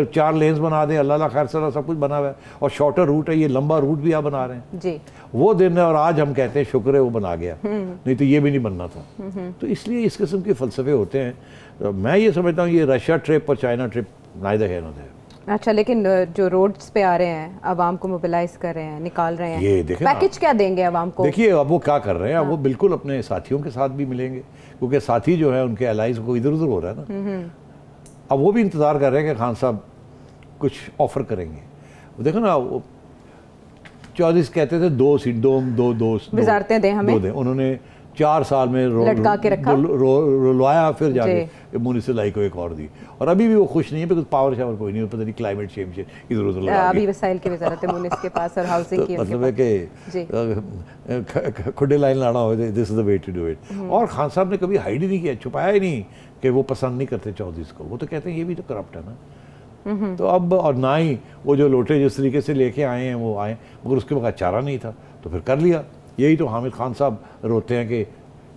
B: 4 लेन्स बना दें, अल्लाह खैर सरा सब कुछ बना हुआ है, और शॉर्टर रूट है, ये लंबा रूट भी आप बना रहे हैं
A: जी। वो
B: दिन है, और आज हम कहते हैं शुक्र है वो बना गया, नहीं तो ये भी नहीं बनना था। तो इसलिए इस किस्म के फ़लसफे होते हैं। तो मैं ये समझता हूँ ये रशिया ट्रिप और China trip neither here nor there.
A: अच्छा, लेकिन जो रोड्स पे आ रहे हैं, आवाम को मोबिलाइज कर रहे हैं, निकाल रहे हैं,
B: ये देखें
A: पैकेज क्या देंगे आवाम को?
B: देखिए अब वो क्या कर रहे हैं, अब वो बिल्कुल अपने साथियों के साथ भी मिलेंगे, क्योंकि साथी जो है उनके एलाइज को इधर उधर हो रहा है ना। अब वो भी इंतज़ार कर रहे हैं कि खान साहब कुछ ऑफर करेंगे। देखो ना, वो चौधरी कहते थे 2 सीट, दो
A: वजारतें दें हमें,
B: उन्होंने 4 साल में
A: लटका के रखा,
B: रुलवाया, फिर जाके मुनिसिलाई को एक और दी, और अभी भी वो खुश नहीं है, बिकॉज पावर शावर कोई नहीं, पता नहीं क्लाइमेट चेंज इधर उधर लगा
A: अभी वसाइल की वजारत है मुनिस के पास और हाउसिंग की,
B: मतलब है कि खुडे लाइन लाना हो, this is the way to do it. और खान साहब ने कभी हाइड ही नहीं किया, छुपाया ही नहीं कि वो पसंद नहीं करते चौधरीज को। वो तो कहते हैं ये भी तो करप्ट है ना। तो अब, और ना ही वो जो लोटे जिस तरीके से लेके आए हैं वो आए, मगर उसके बाद चारा नहीं था तो फिर कर लिया। यही तो हामिद खान साहब रोते हैं कि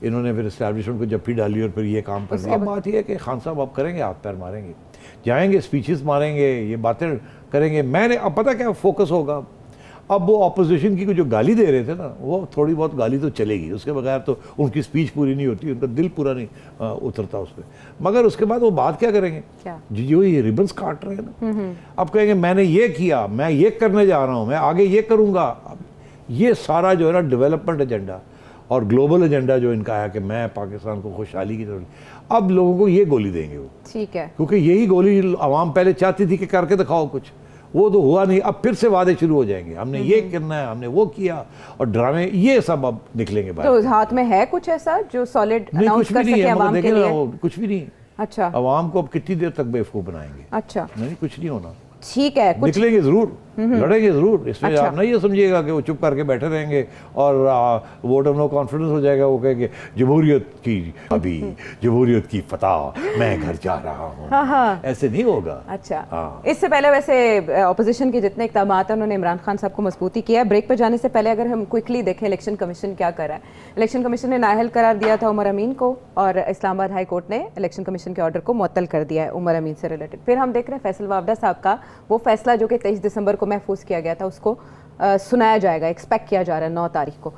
B: इन्होंने फिर इस्टेब्लिशमेंट को जप्फी डाली और फिर ये काम कर दिया। अब बात यह है कि खान साहब अब करेंगे, हाथ पैर मारेंगे, जाएंगे, स्पीचेस मारेंगे, ये बातें करेंगे। मैंने अब पता क्या फोकस होगा, अब वो अपोजिशन की जो गाली दे रहे थे ना, वो थोड़ी बहुत गाली तो चलेगी, उसके बगैर तो उनकी स्पीच पूरी नहीं होती, उनका दिल पूरा नहीं उतरता उस पर। मगर उसके बाद वो बात क्या करेंगे, जो ये रिबन्स काट रहे हैं ना, अब कहेंगे मैंने ये किया, मैं ये करने जा रहा हूँ, मैं आगे ये करूँगा। ये सारा जो है ना डेवलपमेंट एजेंडा और ग्लोबल एजेंडा जो इनका है कि मैं पाकिस्तान को खुशहाली की तरफ, अब लोगों को ये गोली देंगे वो,
A: ठीक है,
B: क्योंकि यही गोली आवाम पहले चाहती थी कि करके दिखाओ कुछ, वो तो हुआ नहीं, अब फिर से वादे शुरू हो जाएंगे, हमने ये करना है, हमने वो किया, और ड्रामे ये सब अब निकलेंगे बाहर।
A: तो हाथ में है कुछ ऐसा जो सॉलिड
B: नहीं,
A: अनाउंस
B: कुछ भी
A: कर
B: नहीं
A: सके
B: है, मगर
A: आवाम के
B: देखें ना,
A: लिए?
B: वो कुछ भी नहीं।
A: अच्छा,
B: आवाम को अब कितनी देर तक बेवकूफ़ बनाएंगे?
A: अच्छा,
B: नहीं, कुछ नहीं होना।
A: ठीक है, कुछ
B: निकलेंगे जरूर, लड़ेंगे जरूर, इसमें
A: अच्छा।
B: आप नहीं ये समझिएगा कि वो चुप करके बैठे रहेंगे और वोट ऑफ नो कॉन्फिडेंस हो जाएगा, वो कहेंगे जमहूरियत की अभी जमहूरियत की फतह, मैं घर जा रहा हूँ।
A: हाँ, हाँ।
B: ऐसे नहीं होगा।
A: अच्छा,
B: हाँ।
A: इससे पहले वैसे ऑपोजिशन के जितने इक़दाम हैं उन्होंने इमरान खान साहब को मजबूती किया है। ब्रेक पर जाने से पहले अगर हम क्विकली देखें इलेक्शन कमीशन क्या कर रहा है। इलेक्शन कमीशन ने नाअहल करार दिया था उमर अमीन को, और इस्लामाबाद हाई कोर्ट ने इलेक्शन कमीशन के ऑर्डर को मुअत्तल कर दिया है उमर अमीन से रिलेटेड। फिर हम देख रहे हैं फैसल वावडा साहब का वो फैसला जो कि 23 दिसंबर को महफूज किया गया था, उसको सुनाया जाएगा, एक्सपेक्ट किया जा रहा है 9 तारीख को।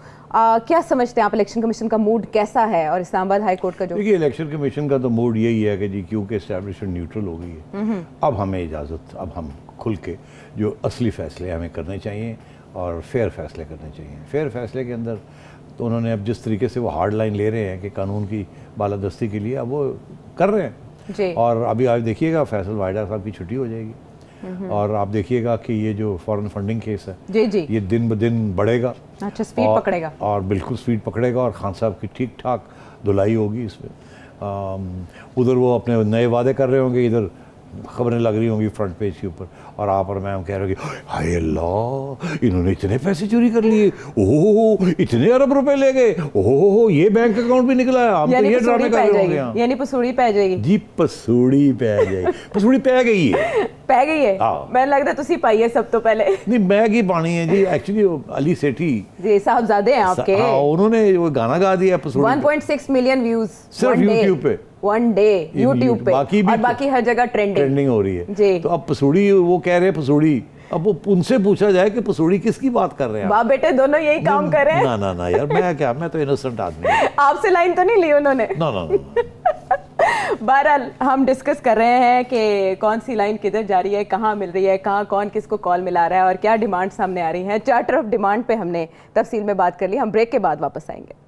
A: क्या समझते हैं आप, इलेक्शन कमीशन का मूड कैसा है, और इस्लामाबाद हाई कोर्ट का जो?
B: देखिए, इलेक्शन कमीशन का तो मूड यही है कि जी क्योंकि एस्टैब्लिशमेंट न्यूट्रल हो गई है, अब हमें इजाज़त, अब हम खुल के जो असली फैसले हमें करने चाहिए और फेयर फैसले करने चाहिए। फेयर फैसले के अंदर तो उन्होंने अब जिस तरीके से वो हार्ड लाइन ले रहे हैं कि कानून की बालादस्ती के लिए, अब वो कर रहे हैं
A: जी।
B: और अभी आप देखिएगा फैसल वाहिदा साहब की छुट्टी हो जाएगी, और आप देखिएगा कि ये जो फॉरेन फंडिंग केस है
A: जी जी,
B: ये दिन ब दिन बढ़ेगा।
A: अच्छा, स्पीड पकड़ेगा,
B: और बिल्कुल स्पीड पकड़ेगा, और खान साहब की ठीक ठाक धुलाई होगी इसमें। उधर वो अपने नए वादे कर रहे होंगे, इधर खबरें लग रही होंगी फ्रंट पेज के ऊपर, और आप और मैं हम कह रहे हैं कि हाय अल्लाह, इन्होंने इतने पैसे चोरी कर लिए, ओहो इतने अरब रुपए ले गए, ओहो ये बैंक अकाउंट भी निकला है, हम तो ये ड्रामे कर रहे होंगे।
A: यानी पसूड़ी पै जाएगी
B: जी, पसूड़ी पै जाएगी, पसूड़ी पै गई है,
A: पै गई है।
B: हाँ।
A: मैं लगता है तुसी पाई है सब तो पहले।
B: नहीं, मैं की पानी है जी, एक्चुअली अली सेठी
A: जी साहबजादे हैं आपके।
B: हाँ, उन्होंने वो गाना गा दिया पसूड़ी
A: 1.6 मिलियन व्यूज
B: सिर्फ यूट्यूब पे,
A: वन डे यूट्यूब पे, और बाकी हर जगह ट्रेंडिंग
B: हो रही है
A: जी।
B: तो अब पसूड़ी, वो कह रहे हैं पसूड़ी, अब वो उनसे पूछा जाए कि पसूड़ी किसकी बात कर रहे हैं?
A: बाप बेटे दोनों यही काम कर रहे हैं।
B: ना ना ना यार, मैं क्या, मैं तो इनोसेंट आदमी हूं।
A: आपसे लाइन तो नहीं ली उन्होंने?
B: ना ना ना।
A: बहरहाल हम डिस्कस कर रहे हैं कि कौन सी लाइन किधर जा रही है, कहाँ मिल रही है, कहाँ कौन किसको कॉल मिला रहा है, और क्या डिमांड सामने आ रही हैं। चार्टर ऑफ डिमांड पे हमने तफसील में बात कर ली। हम ब्रेक के बाद वापस आएंगे।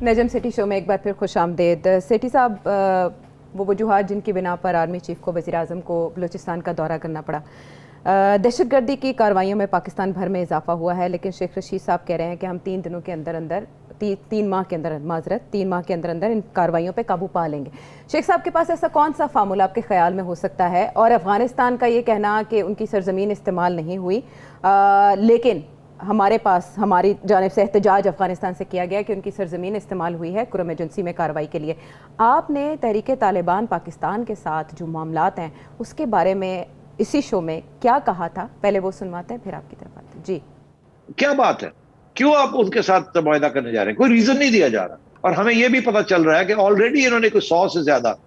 A: नजम सिटी शो में एक बार फिर खुश आमदेद। सेठी साहब, वो वजूहात जिनकी बिना पर आर्मी चीफ को वज़ीर आज़म को बलूचिस्तान का दौरा करना पड़ा, दहशतगर्दी की कार्रवाइयों में पाकिस्तान भर में इजाफा हुआ है, लेकिन शेख रशीद साहब कह रहे हैं कि हम 3 दिनों के अंदर अंदर 3 माह के अंदर, माजरत 3 माह के अंदर अंदर इन कार्रवाइयों पे काबू पा लेंगे। शेख साहब के पास ऐसा कौन सा फार्मूला आपके ख्याल में हो सकता है? और अफ़गानिस्तान का ये कहना कि उनकी सरजमीन इस्तेमाल नहीं हुई, लेकिन हमारे पास हमारी जानिब से एहतजाज अफगानिस्तान से किया गया कि उनकी सरजमीन इस्तेमाल हुई है कुरम एजेंसी में कार्रवाई के लिए। आपने तहरीक तालिबान पाकिस्तान के साथ जो मामलात हैं उसके बारे में इसी शो में क्या कहा था? पहले वो सुनवाते हैं, फिर आपकी तरफ आते हैं। जी,
D: क्या बात है, क्यों आप उनके साथ मुआहदा करने जा रहे हैं? कोई रीजन नहीं दिया जा रहा, और हमें यह भी पता चल रहा है कि ऑलरेडी इन्होंने कोई 100 से ज्यादा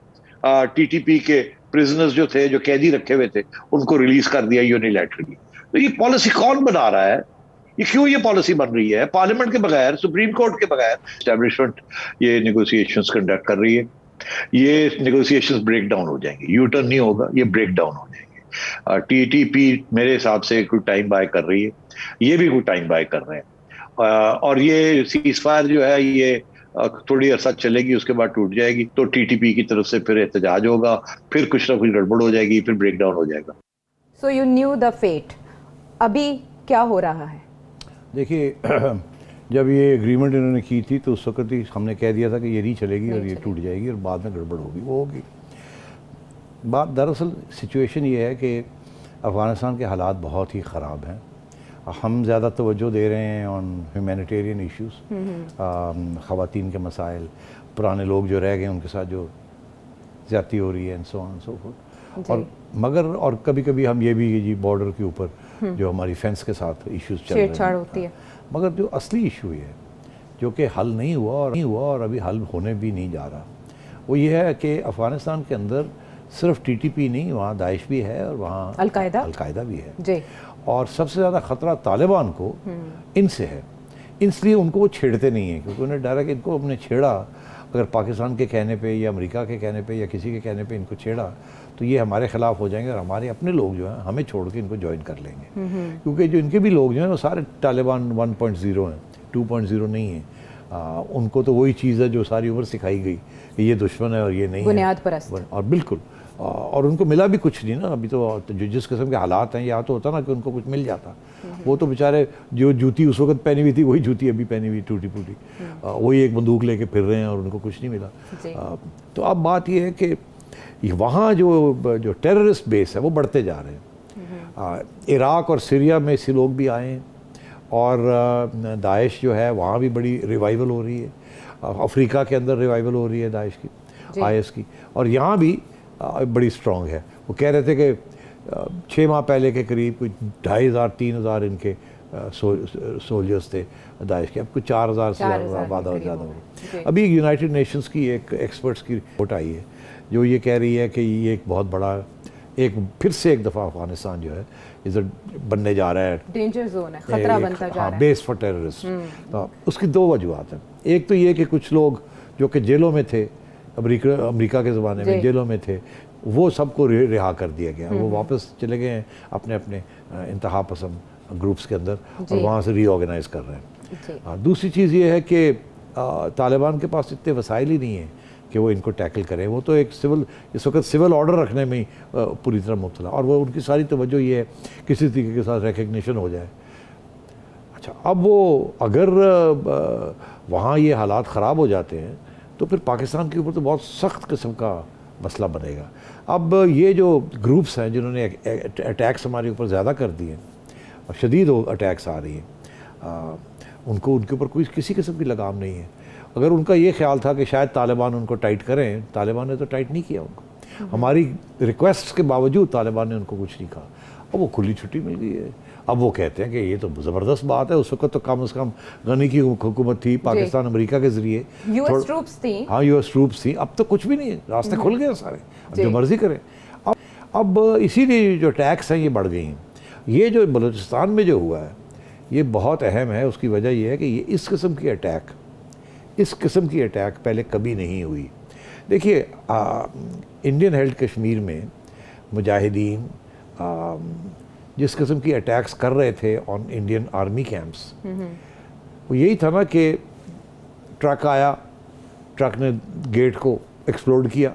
D: टीटीपी के प्रिजनर्स जो थे, जो कैदी रखे हुए थे, उनको रिलीज कर दिया यूनिलैटरली। तो ये पॉलिसी कौन बना रहा है? ये क्यों ये पॉलिसी बन रही है? पार्लियामेंट के बगैर, सुप्रीम कोर्ट के बगैर एस्टैब्लिशमेंट ये नेगोशिएशंस कंडक्ट कर रही है। ये नेगोशिएशंस ब्रेक डाउन हो जाएंगे, यू टर्न नहीं होगा, ये ब्रेक डाउन हो जाएंगे। टीटीपी मेरे हिसाब से कोई टाइम बाय कर रही है, ये भी कोई टाइम बाय कर रहे हैं, और ये सीजफायर जो है ये थोड़ी अरसा चलेगी, उसके बाद टूट जाएगी, तो टीटीपी की तरफ से फिर एहतजाज होगा, फिर कुछ ना कुछ गड़बड़ हो जाएगी, फिर ब्रेक डाउन हो जाएगा।
A: So you knew the fate, अभी क्या हो रहा है?
B: देखिए, जब ये एग्रीमेंट इन्होंने की थी तो उस वक्त ही हमने कह दिया था कि ये नहीं चलेगी और ये टूट जाएगी और बाद में गड़बड़ होगी, वो होगी। बात दरअसल सिचुएशन ये है कि अफ़गानिस्तान के हालात बहुत ही ख़राब हैं। हम ज़्यादा तवज्जो दे रहे हैं ऑन ह्यूमैनिटेरियन इश्यूज़, ख़वातीन के मसाइल, पुराने लोग जो रह गए उनके साथ जो ज़्यादती हो रही है, and so on so fourth. और मगर और कभी कभी हम ये भी जी बॉर्डर के ऊपर जो हमारी फेंस के साथ इश्यूज चल रहे हैं
A: होती है,
B: मगर जो असली इशू है जो कि हल नहीं हुआ और अभी हल होने भी नहीं जा रहा, वो ये है कि अफ़गानिस्तान के अंदर सिर्फ टीटीपी नहीं, वहाँ दाइश भी है और वहाँ अल-कायदा भी है
A: जी।
B: और सबसे ज़्यादा ख़तरा तालिबान को इनसे है, इसलिए उनको वो छेड़ते नहीं हैं, क्योंकि उन्हें डर है कि इनको हमने छेड़ा अगर पाकिस्तान के कहने पे या अमेरिका के कहने पे या किसी के कहने पे इनको छेड़ा तो ये हमारे ख़िलाफ़ हो जाएंगे और हमारे अपने लोग जो हैं हमें छोड़ के इनको ज्वाइन कर लेंगे। क्योंकि जो इनके भी लोग जो हैं वो सारे तालिबान 1.0 हैं, 2.0 नहीं है। उनको तो वही चीज़ है जो सारी उम्र सिखाई गई कि ये दुश्मन है और ये नहीं
A: बुनियाद परस्त।
B: और बिल्कुल, और उनको मिला भी कुछ नहीं ना अभी तो जो जिस किस्म के हालात हैं, यहाँ तो होता ना कि उनको कुछ मिल जाता। वो तो बेचारे जो जूती उस वक्त पहनी हुई थी वही जूती अभी पहनी हुई टूटी फूटी, वही एक बंदूक लेके फिर रहे हैं और उनको कुछ नहीं मिला। तो अब बात ये है कि वहाँ जो टेररिस्ट बेस है वो बढ़ते जा रहे हैं। इराक़ और सीरिया में ऐसे लोग भी आए हैं और दाइश जो है वहाँ भी बड़ी रिवाइवल हो रही है। अफ्रीका के अंदर रिवाइवल हो रही है दाइश की, IS की, और यहाँ भी बड़ी स्ट्रॉन्ग है। वो कह रहे थे कि 6 माह पहले के करीब कुछ 2500-3000 इनके सोल्जर्स थे दाइश के, अब कुछ 4000 से ज़्यादा हो गए। अभी यूनाइटेड नेशंस की एक एक्सपर्ट्स की रिपोर्ट आई है जो ये कह रही है कि ये एक बहुत बड़ा फिर से एक दफ़ा अफगानिस्तान जो है इधर बनने जा रहा है,
A: डेंजर जोन है, खतरा बनता जा रहा है,
B: बेस फॉर टेररिस्ट। तो उसकी 2 वजूहत हैं। एक तो ये कि कुछ लोग जो कि जेलों में थे, अमेरिका के ज़माने में जेलों में थे, वो सबको रिहा कर दिया गया, वो वापस चले गए हैं अपने अपने इंतहा पसंद ग्रुप्स के अंदर और वहाँ से रीऑर्गेनाइज कर रहे हैं। दूसरी चीज़ ये है कि तालिबान के पास इतने वसाइल ही नहीं है कि वो इनको टैकल करें। वो तो एक इस वक्त सिविल ऑर्डर रखने में ही पूरी तरह मुब्तला, और वो उनकी सारी तवज्जो ये है किसी तरीके के साथ रिकग्निशन हो जाए। अच्छा, अब वो अगर वहाँ ये हालात ख़राब हो जाते हैं तो फिर पाकिस्तान के ऊपर तो बहुत सख्त किस्म का मसला बनेगा। अब ये जो ग्रुप्स हैं जिन्होंने अटैक्स हमारे ऊपर ज़्यादा कर दिए और शदीद अटैक्स आ रही हैं, उनके ऊपर कोई किसी किस्म की लगाम नहीं है। अगर उनका ये ख्याल था कि शायद तालिबान उनको टाइट करें, तालिबान ने तो टाइट नहीं किया उनको। हमारी रिक्वेस्ट के बावजूद तालिबान ने उनको कुछ नहीं कहा। अब वो खुली छुट्टी मिल गई है। अब वो कहते हैं कि ये तो ज़बरदस्त बात है, उस वक्त तो कम से कम गनी की हुकूमत थी, पाकिस्तान अमेरिका के ज़रिए
A: US ट्रूप्स थी।
B: हाँ, US ट्रूप्स थी। अब तो कुछ भी नहीं है, रास्ते खुल गए सारे, अब जो मर्जी करें। अब इसीलिए जो टैक्स हैं ये बढ़ गई हैं। ये जो बलूचिस्तान में जो हुआ है ये बहुत अहम है। उसकी वजह यह है कि ये इस किस्म की अटैक पहले कभी नहीं हुई। देखिए, इंडियन हेल्ड कश्मीर में मुजाहिदीन जिस किस्म की अटैक्स कर रहे थे ऑन इंडियन आर्मी कैंप्स, वो यही था ना कि ट्रक आया, ट्रक ने गेट को एक्सप्लोड किया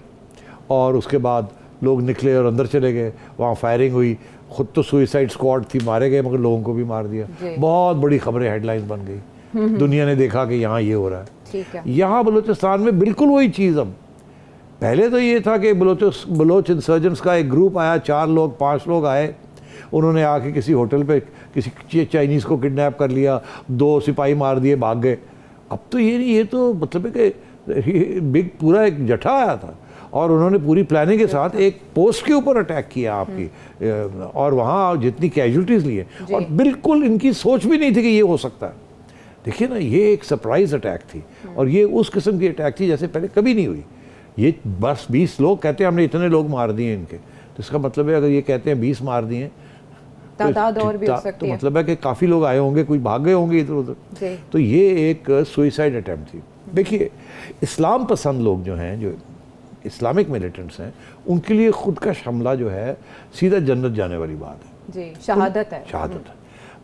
B: और उसके बाद लोग निकले और अंदर चले गए, वहाँ फायरिंग हुई, खुद तो सुइसाइड स्क्वाड थी, मारे गए मगर लोगों को भी मार दिया। बहुत बड़ी खबरें, हेडलाइंस बन गई, दुनिया ने देखा कि यहाँ ये हो रहा है। यहाँ बलूचिस्तान में बिल्कुल वही चीज़। अब पहले तो ये था कि बलोच इंसर्जेंट्स का एक ग्रुप आया, 4 लोग 5 लोग आए, उन्होंने आके किसी होटल पे किसी चाइनीज़ को किडनैप कर लिया, 2 सिपाही मार दिए, भाग गए। अब तो ये तो मतलब है कि बिग पूरा एक जट्ठा आया था और उन्होंने पूरी प्लानिंग के साथ एक पोस्ट के ऊपर अटैक किया आपकी, और वहाँ जितनी कैजुअलिटीज़ लिए, और बिल्कुल इनकी सोच भी नहीं थी कि ये हो सकता है। देखिए ना, ये एक सरप्राइज अटैक थी और ये उस किस्म की अटैक थी जैसे पहले कभी नहीं हुई। ये बस 20 लोग कहते हैं हमने इतने लोग मार दिए इनके, तो इसका मतलब है अगर ये कहते हैं 20 मार दिए
A: तादाद और भी हो सकती
B: तो
A: है।
B: मतलब है कि काफ़ी लोग आए होंगे, कोई भाग गए होंगे इधर उधर। तो ये एक सुइसाइड अटैम्प्ट थी। देखिए, इस्लाम पसंद लोग जो हैं, जो इस्लामिक मिलिटेंट्स हैं, उनके लिए खुद का हमला जो है सीधा जन्नत जाने वाली बात है
A: जी, शहादत है।
B: शहादत है।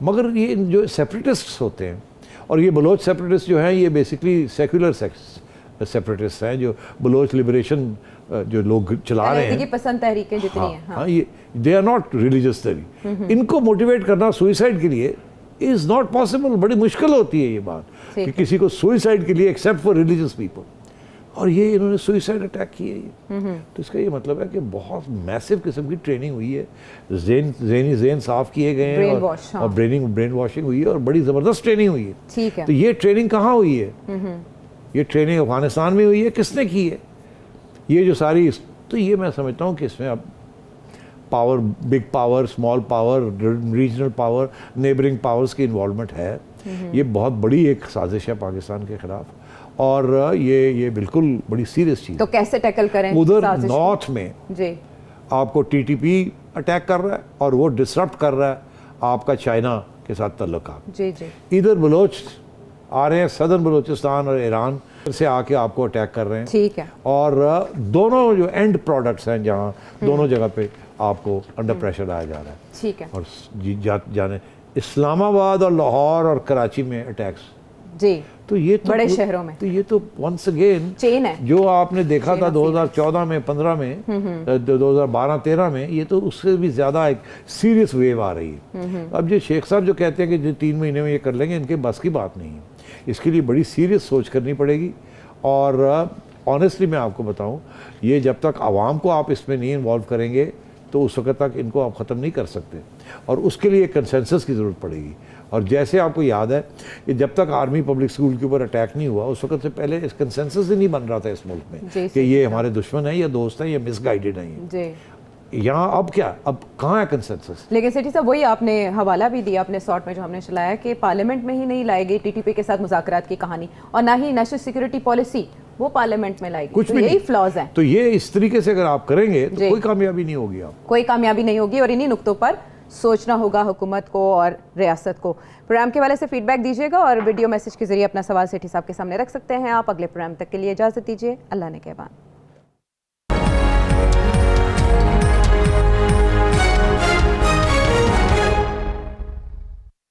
B: मगर ये जो सेपरेटिस्ट होते हैं, और ये बलोच सेपरेटिस्ट जो हैं ये बेसिकली सेक्युलर सेपरेटिस्ट हैं, जो बलोच लिबरेशन जो लोग चला रहे हैं,
A: पसंद तहरीकें जितनी हैं,
B: हाँ, ये दे आर नॉट रिलीजियस तहरीक। इनको मोटिवेट करना सुइसाइड के लिए इज़ नॉट पॉसिबल। बड़ी मुश्किल होती है ये बात कि किसी को सुइसाइड के लिए, एक्सेप्ट फॉर रिलीजियस पीपल, और ये इन्होंने सुइसाइड अटैक किए ये। तो इसका ये मतलब है कि बहुत मैसिव किस्म की ट्रेनिंग हुई है, ज़ेन साफ किए गए हैं और ब्रेन वॉशिंग हुई है और बड़ी ज़बरदस्त ट्रेनिंग हुई है।
A: ठीक है।
B: तो ये ट्रेनिंग कहाँ हुई है? ये ट्रेनिंग अफगानिस्तान में हुई है। किसने की है ये जो सारी? तो ये मैं समझता हूँ कि इसमें अब power, big power, small power, regional power, neighbouring powers की इन्वॉल्वमेंट है। ये बहुत बड़ी एक साजिश है पाकिस्तान के खिलाफ, और ये बिल्कुल बड़ी सीरियस चीज़।
A: तो कैसे टैकल करें?
B: उधर नॉर्थ में
A: जी
B: आपको TTP अटैक कर रहा है और वो डिसरप्ट कर रहा है आपका चाइना के साथ तल्लुकात।
A: जी जी।
B: इधर बलोच आ रहे हैं सदर्न बलूचिस्तान और ईरान से आके आपको अटैक कर रहे हैं।
A: ठीक है।
B: और दोनों जो एंड प्रोडक्ट्स हैं जहाँ दोनों जगह पे आपको अंडर प्रेशर लाया जा रहा है।
A: ठीक है।
B: और जाने इस्लामाबाद और लाहौर और कराची में अटैक्स
A: जी,
B: तो ये तो
A: बड़े शहरों में
B: तो ये तो वंस अगेन
A: चेन है
B: जो आपने देखा था
A: of
B: 2014 में 15 में 2012-13 में, ये तो उससे भी ज़्यादा एक सीरियस वेव आ रही है। अब जो शेख साहब जो कहते हैं कि जो 3 महीने में ये कर लेंगे, इनके बस की बात नहीं है। इसके लिए बड़ी सीरियस सोच करनी पड़ेगी। और ऑनेस्टली मैं आपको बताऊं, ये जब तक आवाम को आप इसमें नहीं इन्वॉल्व करेंगे तो उस वक्त तक इनको आप ख़त्म नहीं कर सकते। और उसके लिए कंसेंसस की ज़रूरत पड़ेगी। और जैसे आपको याद है कि जब तक आर्मी पब्लिक स्कूल के ऊपर अटैक नहीं हुआ, उस वक्त से पहले इस कंसेंसस ही नहीं बन रहा था इस मुल्क में कि ये हमारे दुश्मन है या दोस्त हैं या मिसगाइडेड हैं।
A: जी,
B: यहाँ अब क्या, अब कहाँ है कंसेंसस?
A: लेकिन सेठी साहब वही आपने हवाला भी दिया अपने शॉर्ट में जो हमने चलाया कि पार्लियामेंट में ही नहीं लाएगी टीटीपी के साथ मुज़ाकरात की कहानी, और ना ही नेशनल सिक्योरिटी पॉलिसी वो पार्लियामेंट में लाएगी।
B: कुछ
A: तो
B: भी
A: यही
B: नहीं।
A: फ्लॉज हैं।
B: तो ये इस तरीके से अगर आप करेंगे तो कोई कामयाबी नहीं होगी। आप
A: कोई कामयाबी नहीं होगी और इन्हीं नुक्तों पर सोचना होगा हुकूमत को और रियासत को। प्रोग्राम के वाले से फीडबैक दीजिएगा और वीडियो मैसेज के जरिए अपना सवाल सेठी साहब के सामने रख सकते हैं आप। अगले प्रोग्राम तक के लिए इजाज़त दीजिए। अल्लाह ने कहबान।